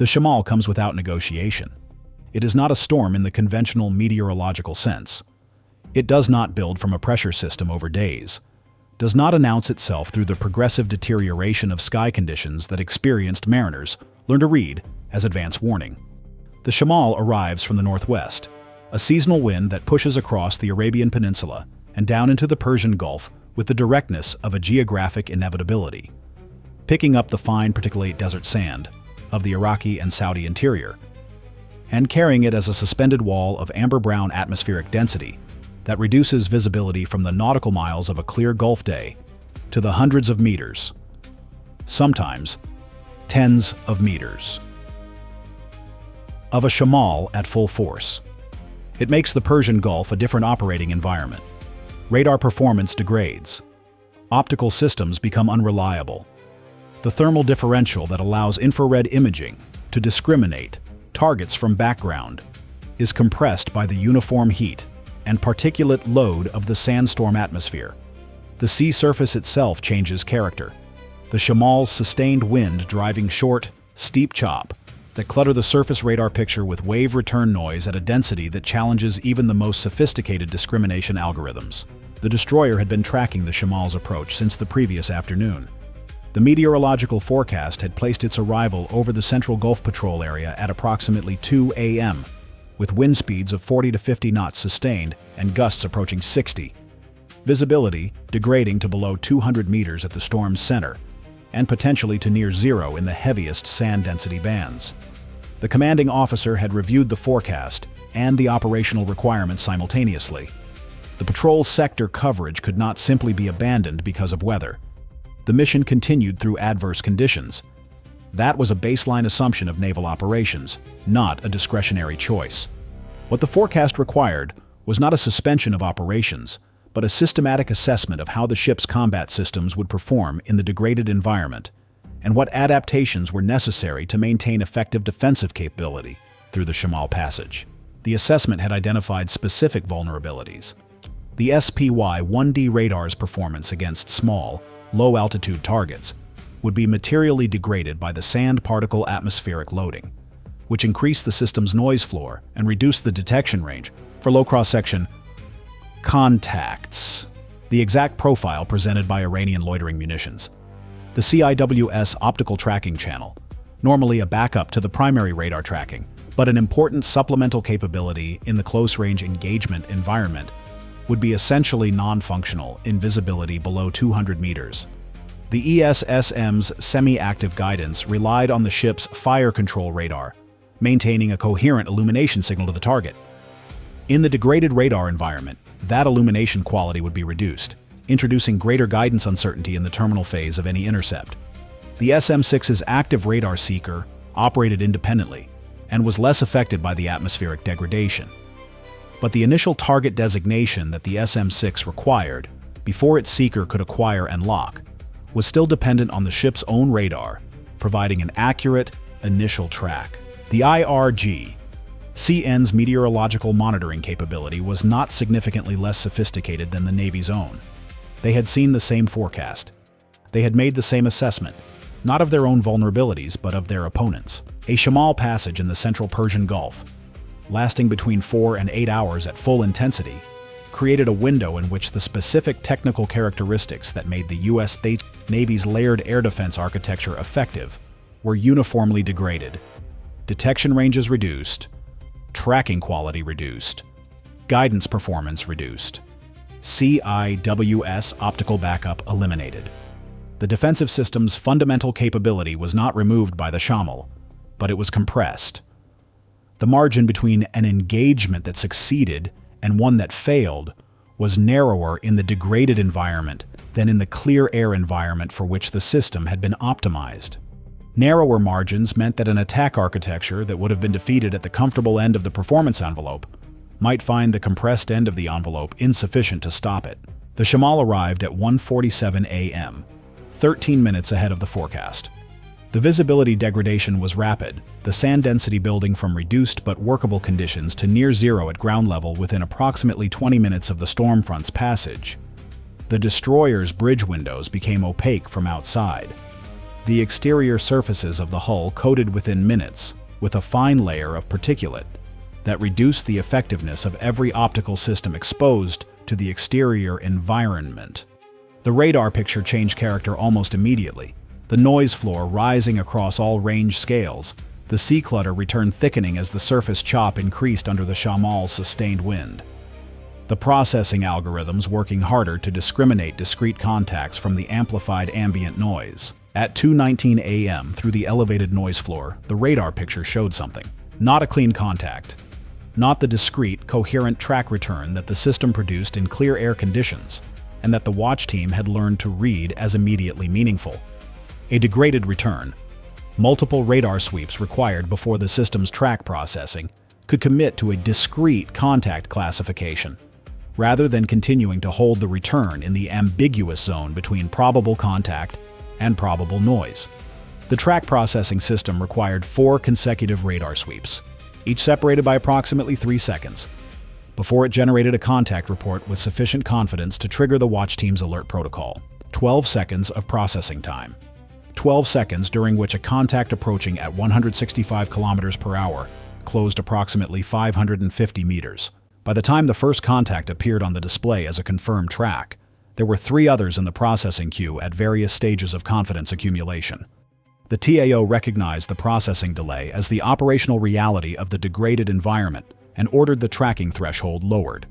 The shamal comes without negotiation. It is not a storm in the conventional meteorological sense. It does not build from a pressure system over days, does not announce itself through the progressive deterioration of sky conditions that experienced mariners learn to read as advance warning. The shamal arrives from the northwest, a seasonal wind that pushes across the Arabian Peninsula and down into the Persian Gulf with the directness of a geographic inevitability, picking up the fine particulate desert sand of the Iraqi and Saudi interior, and carrying it as a suspended wall of amber-brown atmospheric density that reduces visibility from the nautical miles of a clear Gulf day to the hundreds of meters, sometimes tens of meters, of a shamal at full force. It makes the Persian Gulf a different operating environment. Radar performance degrades. Optical systems become unreliable. The thermal differential that allows infrared imaging to discriminate targets from background is compressed by the uniform heat and particulate load of the sandstorm atmosphere. The sea surface itself changes character. The shamal's sustained wind driving short, steep chop that clutter the surface radar picture with wave return noise at a density that challenges even the most sophisticated discrimination algorithms. The destroyer had been tracking the shamal's approach since the previous afternoon. The meteorological forecast had placed its arrival over the central Gulf Patrol area at approximately 2 a.m., with wind speeds of 40 to 50 knots sustained and gusts approaching 60. Visibility degrading to below 200 meters at the storm's center, and potentially to near zero in the heaviest sand density bands. The commanding officer had reviewed the forecast and the operational requirements simultaneously. The patrol sector coverage could not simply be abandoned because of weather. The mission continued through adverse conditions. That was a baseline assumption of naval operations, not a discretionary choice. What the forecast required was not a suspension of operations, but a systematic assessment of how the ship's combat systems would perform in the degraded environment, and what adaptations were necessary to maintain effective defensive capability through the Shamal Passage. The assessment had identified specific vulnerabilities. The SPY-1D radar's performance against small, low-altitude targets would be materially degraded by the sand particle atmospheric loading, which increased the system's noise floor and reduced the detection range for low cross-section contacts, the exact profile presented by Iranian loitering munitions. The CIWS optical tracking channel, normally a backup to the primary radar tracking, but an important supplemental capability in the close-range engagement environment, would be essentially non-functional in visibility below 200 meters. The ESSM's semi-active guidance relied on the ship's fire control radar, maintaining a coherent illumination signal to the target. In the degraded radar environment, that illumination quality would be reduced, introducing greater guidance uncertainty in the terminal phase of any intercept. The SM-6's active radar seeker operated independently and was less affected by the atmospheric degradation. But the initial target designation that the SM-6 required, before its seeker could acquire and lock, was still dependent on the ship's own radar, providing an accurate initial track. The IRG-CN's meteorological monitoring capability was not significantly less sophisticated than the Navy's own. They had seen the same forecast. They had made the same assessment, not of their own vulnerabilities, but of their opponents. A Shamal passage in the central Persian Gulf, lasting between 4 and 8 hours at full intensity, created a window in which the specific technical characteristics that made the U.S. Navy's layered air defense architecture effective were uniformly degraded. Detection ranges reduced, tracking quality reduced, guidance performance reduced, CIWS optical backup eliminated. The defensive system's fundamental capability was not removed by the Shamal, but it was compressed. The margin between an engagement that succeeded and one that failed was narrower in the degraded environment than in the clear air environment for which the system had been optimized. Narrower margins meant that an attack architecture that would have been defeated at the comfortable end of the performance envelope might find the compressed end of the envelope insufficient to stop it. The Shamal arrived at 1:47 a.m., 13 minutes ahead of the forecast. The visibility degradation was rapid, the sand density building from reduced but workable conditions to near zero at ground level within approximately 20 minutes of the storm front's passage. The destroyer's bridge windows became opaque from outside. the exterior surfaces of the hull coated within minutes with a fine layer of particulate that reduced the effectiveness of every optical system exposed to the exterior environment. The radar picture changed character almost immediately, the noise floor rising across all range scales. The sea clutter returned thickening as the surface chop increased under the shamal's sustained wind. The processing algorithms working harder to discriminate discrete contacts from the amplified ambient noise. At 2:19 a.m. through the elevated noise floor, the radar picture showed something. Not a clean contact. Not the discrete, coherent track return that the system produced in clear air conditions, and that the watch team had learned to read as immediately meaningful. A degraded return. Multiple radar sweeps required before the system's track processing could commit to a discrete contact classification, rather than continuing to hold the return in the ambiguous zone between probable contact and probable noise. The track processing system required 4 consecutive radar sweeps, each separated by approximately 3 seconds, before it generated a contact report with sufficient confidence to trigger the watch team's alert protocol. 12 seconds of processing time. 12 seconds during which a contact approaching at 165 kilometers per hour closed approximately 550 meters. By the time the first contact appeared on the display as a confirmed track, there were 3 others in the processing queue at various stages of confidence accumulation. The TAO recognized the processing delay as the operational reality of the degraded environment and ordered the tracking threshold lowered,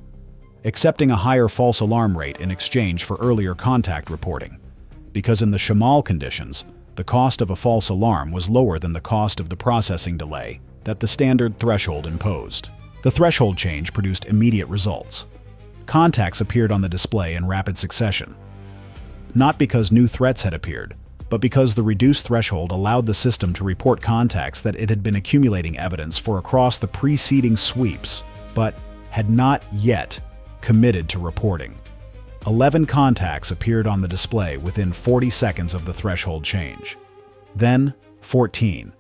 accepting a higher false alarm rate in exchange for earlier contact reporting, because in the shamal conditions, the cost of a false alarm was lower than the cost of the processing delay that the standard threshold imposed. The threshold change produced immediate results. Contacts appeared on the display in rapid succession, not because new threats had appeared, but because the reduced threshold allowed the system to report contacts that it had been accumulating evidence for across the preceding sweeps, but had not yet committed to reporting. 11 contacts appeared on the display within 40 seconds of the threshold change. Then 14.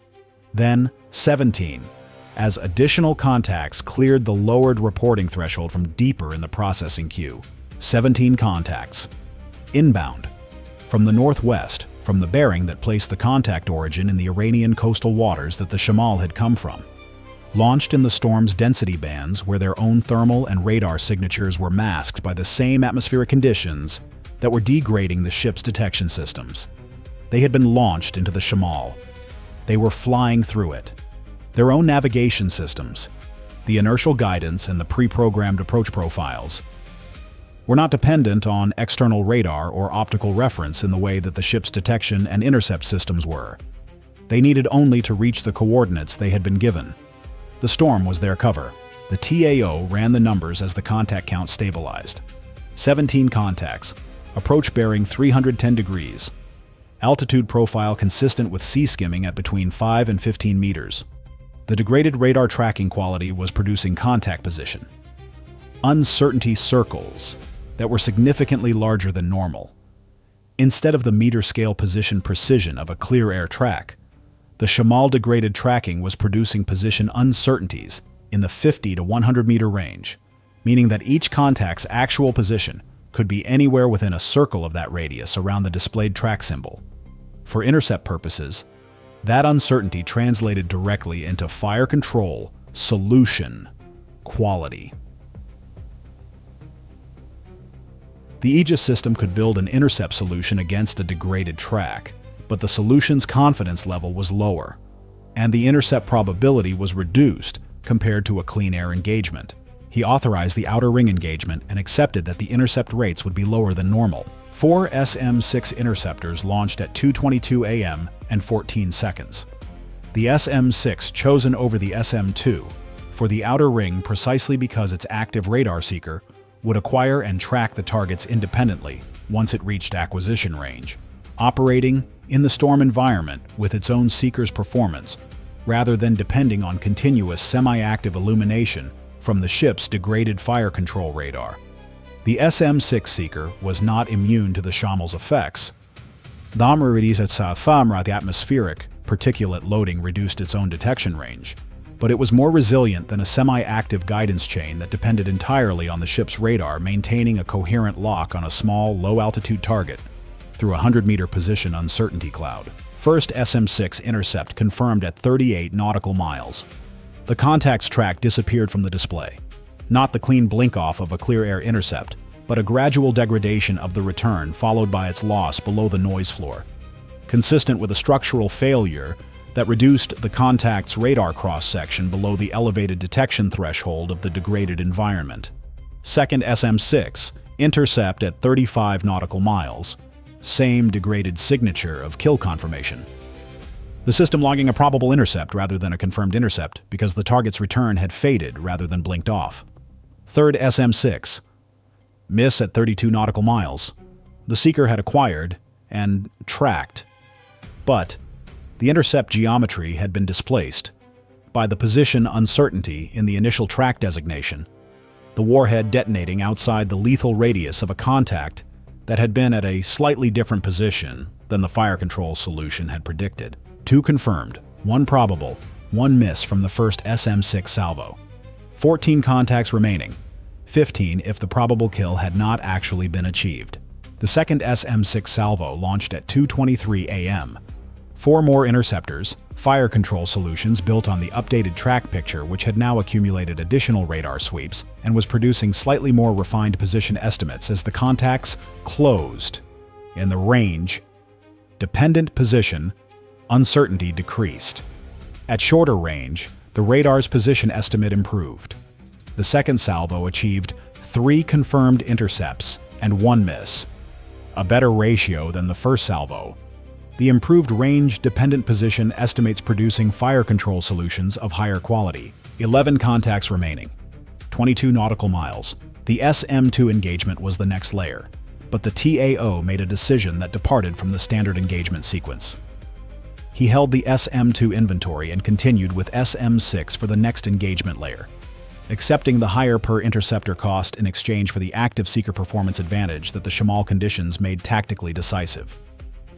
Then 17. As additional contacts cleared the lowered reporting threshold from deeper in the processing queue. 17 contacts. Inbound. From the northwest, from the bearing that placed the contact origin in the Iranian coastal waters that the shamal had come from. Launched in the storm's density bands where their own thermal and radar signatures were masked by the same atmospheric conditions that were degrading the ship's detection systems. They had been launched into the shamal. They were flying through it. Their own navigation systems, the inertial guidance and the pre-programmed approach profiles, were not dependent on external radar or optical reference in the way that the ship's detection and intercept systems were. They needed only to reach the coordinates they had been given. The storm was their cover. The TAO ran the numbers as the contact count stabilized. 17 contacts, approach bearing 310 degrees, altitude profile consistent with sea skimming at between 5 and 15 meters. The degraded radar tracking quality was producing contact position. Uncertainty circles that were significantly larger than normal. Instead of the meter-scale position precision of a clear air track, the shamal degraded tracking was producing position uncertainties in the 50 to 100 meter range, meaning that each contact's actual position could be anywhere within a circle of that radius around the displayed track symbol. For intercept purposes, that uncertainty translated directly into fire control, solution, quality. The Aegis system could build an intercept solution against a degraded track, but the solution's confidence level was lower, and the intercept probability was reduced compared to a clean air engagement. He authorized the outer ring engagement and accepted that the intercept rates would be lower than normal. 4 SM-6 interceptors launched at 2:22 a.m. and 14 seconds. The SM-6 chosen over the SM-2 for the outer ring precisely because its active radar seeker would acquire and track the targets independently once it reached acquisition range, operating in the storm environment with its own seeker's performance, rather than depending on continuous semi-active illumination from the ship's degraded fire control radar. The SM-6 seeker was not immune to the shamal's effects. The atmospheric particulate loading reduced its own detection range, but it was more resilient than a semi-active guidance chain that depended entirely on the ship's radar maintaining a coherent lock on a small, low-altitude target through a 100-meter position uncertainty cloud. First SM-6 intercept confirmed at 38 nautical miles. The contact's track disappeared from the display. Not the clean blink-off of a clear-air intercept, but a gradual degradation of the return followed by its loss below the noise floor, consistent with a structural failure that reduced the contact's radar cross-section below the elevated detection threshold of the degraded environment. Second SM-6 intercept at 35 nautical miles. Same degraded signature of kill confirmation. The system logging a probable intercept rather than a confirmed intercept because the target's return had faded rather than blinked off. Third SM-6 miss at 32 nautical miles. The seeker had acquired and tracked, but the intercept geometry had been displaced by the position uncertainty in the initial track designation, the warhead detonating outside the lethal radius of a contact that had been at a slightly different position than the fire control solution had predicted. 2 confirmed, 1 probable, 1 miss from the first SM-6 salvo. 14 contacts remaining, 15 if the probable kill had not actually been achieved. The second SM-6 salvo launched at 2:23 a.m. 4 more interceptors, fire control solutions built on the updated track picture which had now accumulated additional radar sweeps and was producing slightly more refined position estimates as the contacts closed in the range, dependent position, uncertainty decreased. At shorter range, the radar's position estimate improved. The second salvo achieved 3 confirmed intercepts and 1 miss, a better ratio than the first salvo. The improved range-dependent position estimates producing fire control solutions of higher quality. 11 contacts remaining, 22 nautical miles. The SM-2 engagement was the next layer, but the TAO made a decision that departed from the standard engagement sequence. He held the SM-2 inventory and continued with SM-6 for the next engagement layer, accepting the higher per-interceptor cost in exchange for the active seeker performance advantage that the shamal conditions made tactically decisive.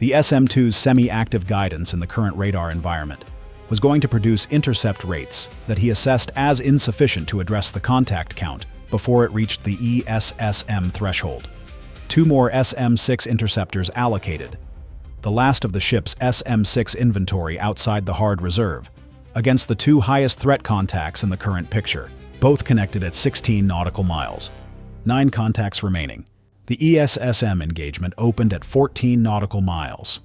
The SM-2's semi-active guidance in the current radar environment was going to produce intercept rates that he assessed as insufficient to address the contact count before it reached the ESSM threshold. 2 more SM-6 interceptors allocated, the last of the ship's SM-6 inventory outside the hard reserve, against the 2 highest threat contacts in the current picture, both connected at 16 nautical miles. 9 contacts remaining. The ESSM engagement opened at 14 nautical miles.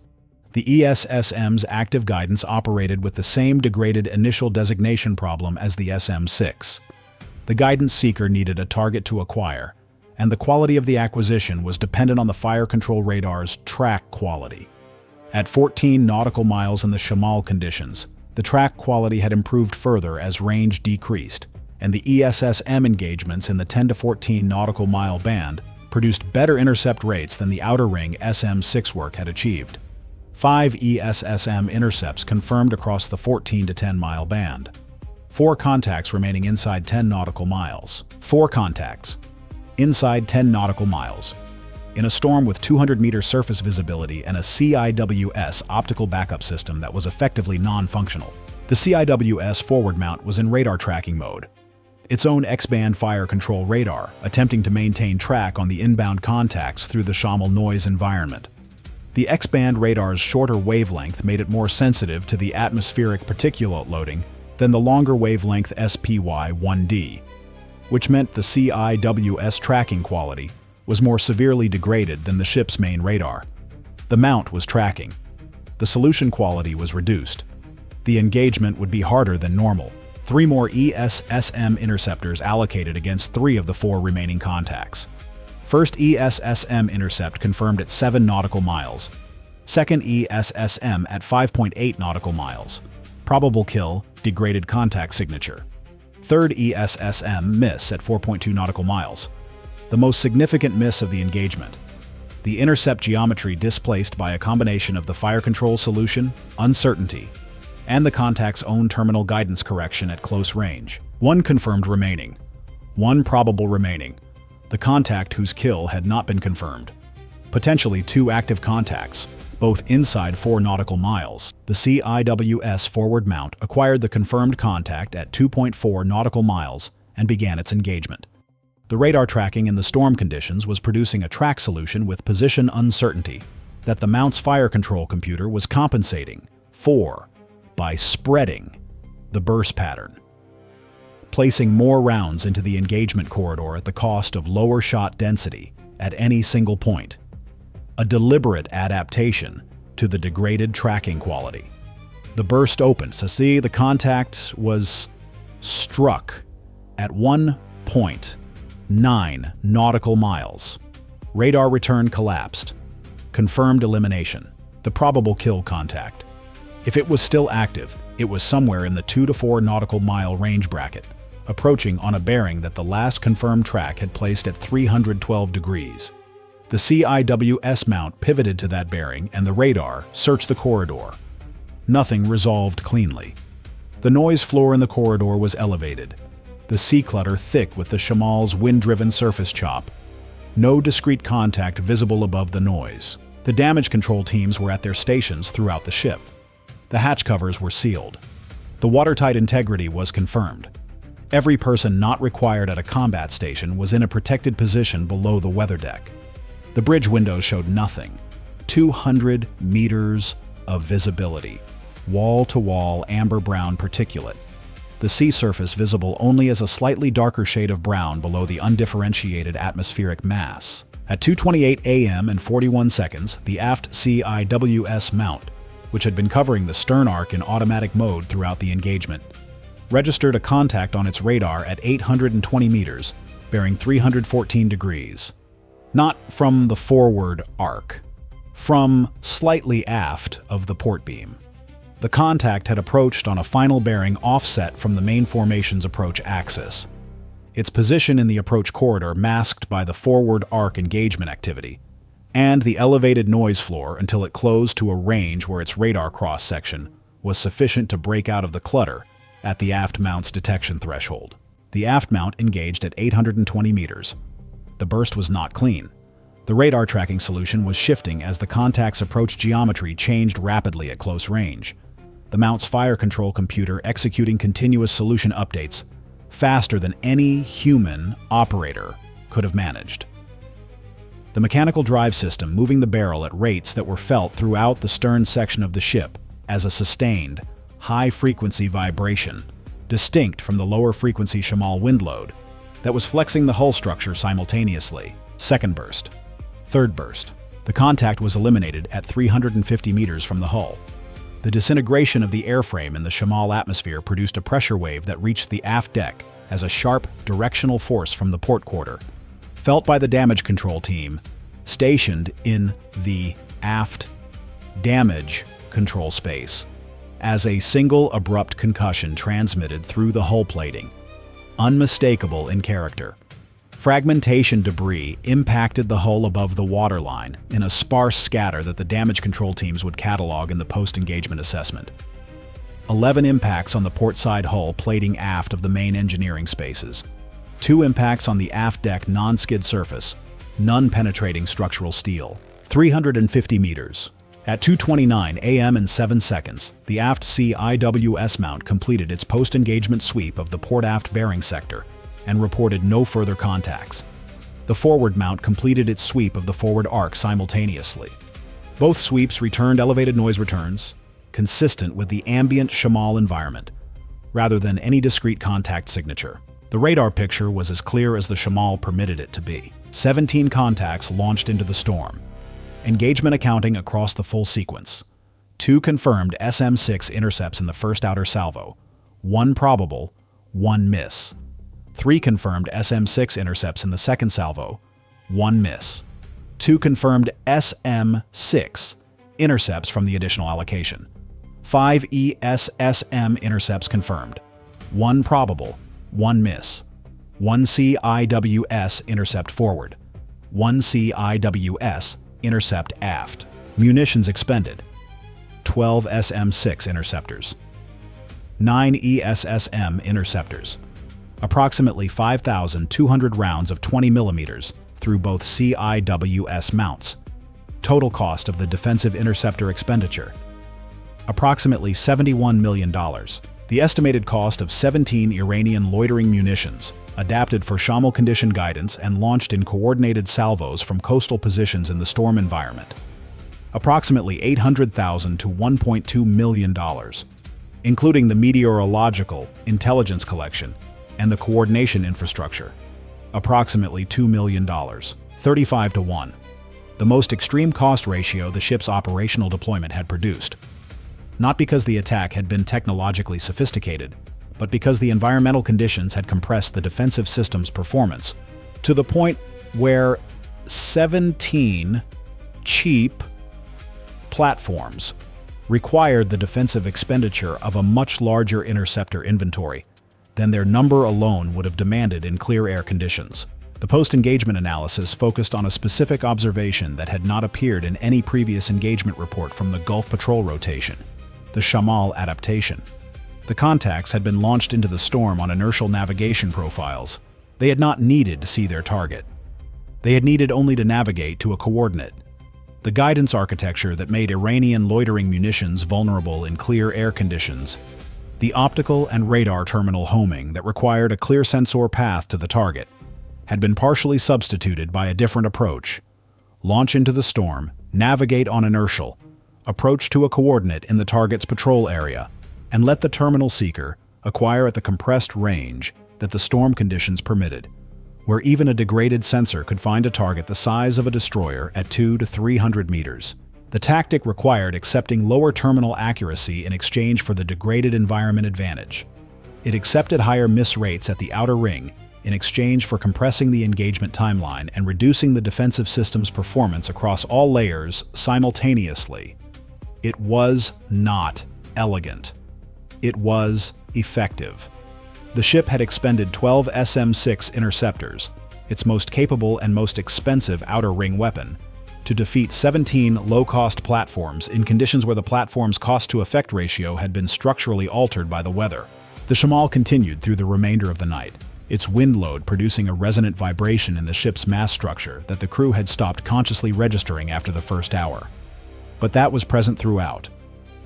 The ESSM's active guidance operated with the same degraded initial designation problem as the SM-6. The guidance seeker needed a target to acquire, and the quality of the acquisition was dependent on the fire control radar's track quality. At 14 nautical miles in the shamal conditions, the track quality had improved further as range decreased, and the ESSM engagements in the 10 to 14 nautical mile band produced better intercept rates than the outer ring SM-6 work had achieved. 5 ESSM intercepts confirmed across the 14 to 10 mile band. 4 contacts remaining inside 10 nautical miles. 4 contacts inside 10 nautical miles. In a storm with 200-meter surface visibility and a CIWS optical backup system that was effectively non-functional, the CIWS forward mount was in radar tracking mode, its own X-band fire control radar, attempting to maintain track on the inbound contacts through the shamal noise environment. The X-band radar's shorter wavelength made it more sensitive to the atmospheric particulate loading than the longer wavelength SPY-1D, which meant the CIWS tracking quality was more severely degraded than the ship's main radar. The mount was tracking. The solution quality was reduced. The engagement would be harder than normal. 3 more ESSM interceptors allocated against 3 of the 4 remaining contacts. First ESSM intercept confirmed at 7 nautical miles. Second ESSM at 5.8 nautical miles. Probable kill, degraded contact signature. Third ESSM miss at 4.2 nautical miles. The most significant miss of the engagement. The intercept geometry displaced by a combination of the fire control solution, uncertainty, and the contact's own terminal guidance correction at close range. 1 confirmed remaining. 1 probable remaining. The contact whose kill had not been confirmed. Potentially 2 active contacts, both inside 4 nautical miles. The CIWS forward mount acquired the confirmed contact at 2.4 nautical miles and began its engagement. The radar tracking in the storm conditions was producing a track solution with position uncertainty, that the mount's fire control computer was compensating for by spreading the burst pattern, placing more rounds into the engagement corridor at the cost of lower shot density at any single point, a deliberate adaptation to the degraded tracking quality. The burst opened, so see the contact was struck at 1.9 nautical miles. Radar return collapsed. Confirmed elimination. The probable kill contact. If it was still active, it was somewhere in the 2 to 4 nautical mile range bracket, approaching on a bearing that the last confirmed track had placed at 312 degrees. The CIWS mount pivoted to that bearing and the radar searched the corridor. Nothing resolved cleanly. The noise floor in the corridor was elevated, the sea clutter thick with the shamal's wind-driven surface chop. No discrete contact visible above the noise. The damage control teams were at their stations throughout the ship. The hatch covers were sealed. The watertight integrity was confirmed. Every person not required at a combat station was in a protected position below the weather deck. The bridge windows showed nothing. 200 meters of visibility. Wall-to-wall amber-brown particulate. The sea surface visible only as a slightly darker shade of brown below the undifferentiated atmospheric mass. At 2:28 a.m. and 41 seconds, the aft CIWS mount, which had been covering the stern arc in automatic mode throughout the engagement, registered a contact on its radar at 820 meters, bearing 314 degrees. Not from the forward arc, from slightly aft of the port beam. The contact had approached on a final bearing offset from the main formation's approach axis. Its position in the approach corridor masked by the forward arc engagement activity, and the elevated noise floor until it closed to a range where its radar cross-section was sufficient to break out of the clutter at the aft mount's detection threshold. The aft mount engaged at 820 meters. The burst was not clean. The radar tracking solution was shifting as the contact's approach geometry changed rapidly at close range. The mount's fire control computer executing continuous solution updates faster than any human operator could have managed. The mechanical drive system moving the barrel at rates that were felt throughout the stern section of the ship as a sustained, high-frequency vibration, distinct from the lower-frequency shamal wind load that was flexing the hull structure simultaneously. Second burst. Third burst. The contact was eliminated at 350 meters from the hull. The disintegration of the airframe in the shamal atmosphere produced a pressure wave that reached the aft deck as a sharp, directional force from the port quarter, felt by the damage control team stationed in the aft damage control space, as a single abrupt concussion transmitted through the hull plating, unmistakable in character. Fragmentation debris impacted the hull above the waterline in a sparse scatter that the damage control teams would catalog in the post-engagement assessment. 11 impacts on the port side hull plating aft of the main engineering spaces. 2 impacts on the aft deck non-skid surface, none penetrating structural steel. 350 meters. At 2:29 a.m. and 7 seconds, the aft CIWS mount completed its post-engagement sweep of the port-aft bearing sector and reported no further contacts. The forward mount completed its sweep of the forward arc simultaneously. Both sweeps returned elevated noise returns, consistent with the ambient shamal environment, rather than any discrete contact signature. The radar picture was as clear as the shamal permitted it to be. 17 contacts launched into the storm. Engagement accounting across the full sequence. 2 confirmed SM-6 intercepts in the first outer salvo. 1 probable, 1 miss. 3 confirmed SM-6 intercepts in the second salvo. 1 miss. 2 confirmed SM-6 intercepts from the additional allocation. 5 ESSM intercepts confirmed. 1 probable, 1 miss. 1 CIWS intercept forward. 1 CIWS intercept aft. Munitions expended. 12 SM-6 interceptors. 9 ESSM interceptors. Approximately 5,200 rounds of 20 millimeters through both CIWS mounts. Total cost of the defensive interceptor expenditure. Approximately $71 million. The estimated cost of 17 Iranian loitering munitions, adapted for shamal condition guidance and launched in coordinated salvos from coastal positions in the storm environment. approximately $800,000 to $1.2 million, including the meteorological intelligence collection and the coordination infrastructure, approximately $2 million, 35 to 1, the most extreme cost ratio the ship's operational deployment had produced. Not because the attack had been technologically sophisticated, but because the environmental conditions had compressed the defensive system's performance to the point where 17 cheap platforms required the defensive expenditure of a much larger interceptor inventory than their number alone would have demanded in clear air conditions. The post-engagement analysis focused on a specific observation that had not appeared in any previous engagement report from the Gulf Patrol rotation, the shamal-adaptation. The contacts had been launched into the storm on inertial navigation profiles. They had not needed to see their target. They had needed only to navigate to a coordinate. The guidance architecture that made Iranian loitering munitions vulnerable in clear air conditions, the optical and radar terminal homing that required a clear sensor path to the target, had been partially substituted by a different approach: launch into the storm, navigate on inertial, approach to a coordinate in the target's patrol area, and let the terminal seeker acquire at the compressed range that the storm conditions permitted, where even a degraded sensor could find a target the size of a destroyer at 200 to 300 meters. The tactic required accepting lower terminal accuracy in exchange for the degraded environment advantage. It accepted higher miss rates at the outer ring in exchange for compressing the engagement timeline and reducing the defensive system's performance across all layers simultaneously. It was not elegant. It was effective. The ship had expended 12 SM-6 interceptors, its most capable and most expensive outer ring weapon, to defeat 17 low-cost platforms in conditions where the platform's cost-to-effect ratio had been structurally altered by the weather. The shamal continued through the remainder of the night, its wind load producing a resonant vibration in the ship's mass structure that the crew had stopped consciously registering after the first hour. But that was present throughout,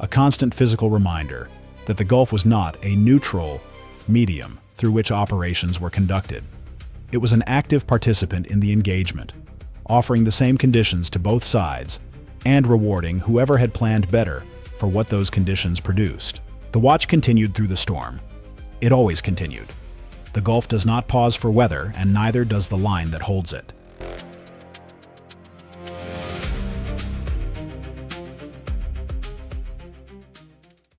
a constant physical reminder that the Gulf was not a neutral medium through which operations were conducted. It was an active participant in the engagement, offering the same conditions to both sides and rewarding whoever had planned better for what those conditions produced. The watch continued through the storm. It always continued. The Gulf does not pause for weather, and neither does the line that holds it.